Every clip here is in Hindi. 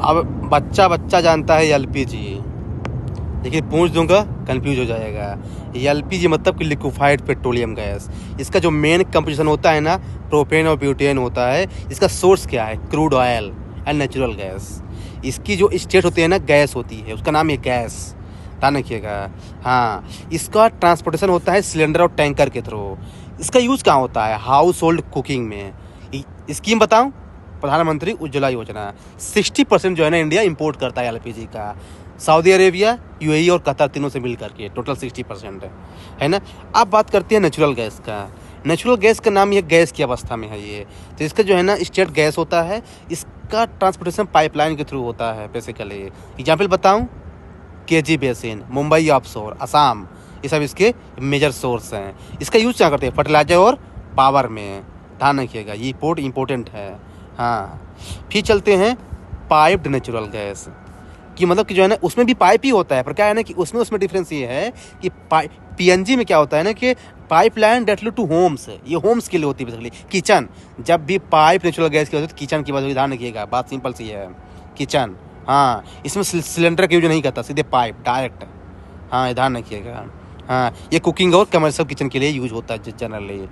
अब बच्चा बच्चा जानता है एलपीजी, लेकिन पूछ दूंगा कंफ्यूज हो जाएगा। एलपीजी मतलब कि लिक्विफाइड पेट्रोलियम गैस। इसका जो मेन कंपोजिशन होता है ना, प्रोपेन और ब्यूटेन होता है। इसका सोर्स क्या है? Crude oil and natural gas. इसकी जो स्टेट होती है ना, गैस होती है, उसका नाम है गैस, ध्यान रखिएगा। हाँ, इसका ट्रांसपोर्टेशन होता है सिलेंडर और टैंकर के थ्रू। इसका यूज़ कहाँ होता है? हाउस होल्ड कुकिंग में। स्कीम बताऊँ? प्रधानमंत्री उज्ज्वला योजना। 60% जो है ना इंडिया इंपोर्ट करता है एलपीजी का। सऊदी अरेबिया, यूएई और कतर तीनों से मिल करके टोटल 60% है ना। अब बात करते हैं नेचुरल गैस का। नेचुरल गैस का नाम, ये गैस की अवस्था में है ये। तो इसका जो है ना स्टेट गैस होता है। इसका ट्रांसपोर्टेशन पाइपलाइन के थ्रू होता है बेसिकली। एग्जाम्पल बताऊँ? KG basin, Mumbai offshore, Assam, ये सब इसके मेजर सोर्स हैं। इसका यूज़ क्या करते हैं? फर्टिलाइजर और पावर में, ध्यान रखिएगा, ये इम्पोर्टेंट है। हाँ, फिर चलते हैं पाइप्ड नेचुरल गैस कि मतलब कि जो है ना उसमें भी पाइप ही होता है, पर क्या है ना कि उसमें डिफरेंस ये है कि पीएनजी में क्या होता है ना कि पाइपलाइन डायरेक्टली टू होम्स, ये होम्स के लिए होती है बेसिकली। किचन, जब भी पाइप नेचुरल गैस की होती है तो किचन की बात होगी, ध्यान रखिएगा, बात सिंपल सी है, किचन। हाँ, इसमें सिलेंडर का यूज नहीं करता, सीधे पाइप डायरेक्ट। हाँ, ध्यान रखिएगा। हाँ, ये कुकिंग और कमर्शियल किचन के लिए यूज होता है जनरली।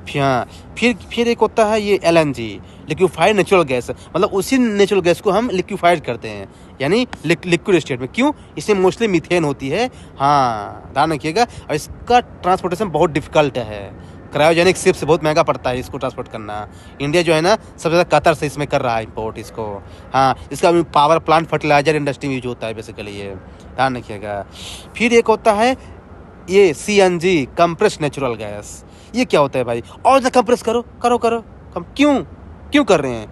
फिर एक होता है ये एलएनजी, लिक्विफाइड नेचुरल गैस। मतलब उसी नेचुरल गैस को हम लिक्विफाइड करते हैं, यानी लिक्विड स्टेट में। क्यों? इसमें मोस्टली मीथेन होती है। हाँ, ध्यान रखिएगा। और इसका ट्रांसपोर्टेशन बहुत डिफिकल्ट है। क्रायोजेनिक शिप से बहुत महंगा पड़ता है इसको ट्रांसपोर्ट करना। इंडिया जो है ना सबसे ज़्यादा कतर से इसमें कर रहा है इम्पोर्ट इसको। हाँ, इसका पावर प्लांट, फर्टिलाइजर इंडस्ट्री में यूज होता है बेसिकली ये, ध्यान रखिएगा। फिर एक होता है ये सीएनजी, कंप्रेस्ड नेचुरल गैस। ये क्या होता है भाई? और ज़्यादा कंप्रेस करो करो करो कम। क्यों कर रहे हैं?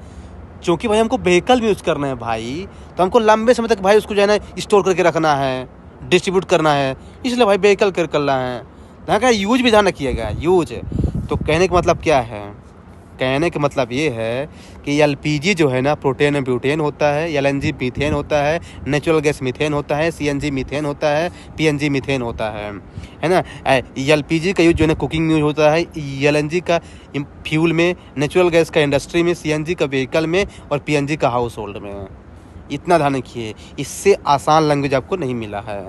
क्योंकि भाई हमको व्हीकल भी यूज़ करना है भाई, तो हमको लंबे समय तक भाई उसको जो है ना स्टोर करके रखना है, डिस्ट्रीब्यूट करना है, इसलिए भाई व्हीकल करना है। यहाँ का यूज भी ध्यान रखिएगा, यूज। तो कहने का मतलब क्या है? कहने का मतलब ये है कि एलपीजी जो है ना प्रोटेन और ब्यूटेन होता है, एलएनजी मीथेन होता है, नेचुरल गैस मीथेन होता है, सीएनजी मीथेन होता है, पीएनजी मीथेन होता है ना। एलपीजी का यूज जो है ना कुकिंग में यूज होता है, एलएनजी का फ्यूल में, नेचुरल गैस का इंडस्ट्री में, सीएनजी का व्हीकल में और पीएनजी का हाउस होल्ड में। इतना ध्यान रखिए, इससे आसान लैंग्वेज आपको नहीं मिला है।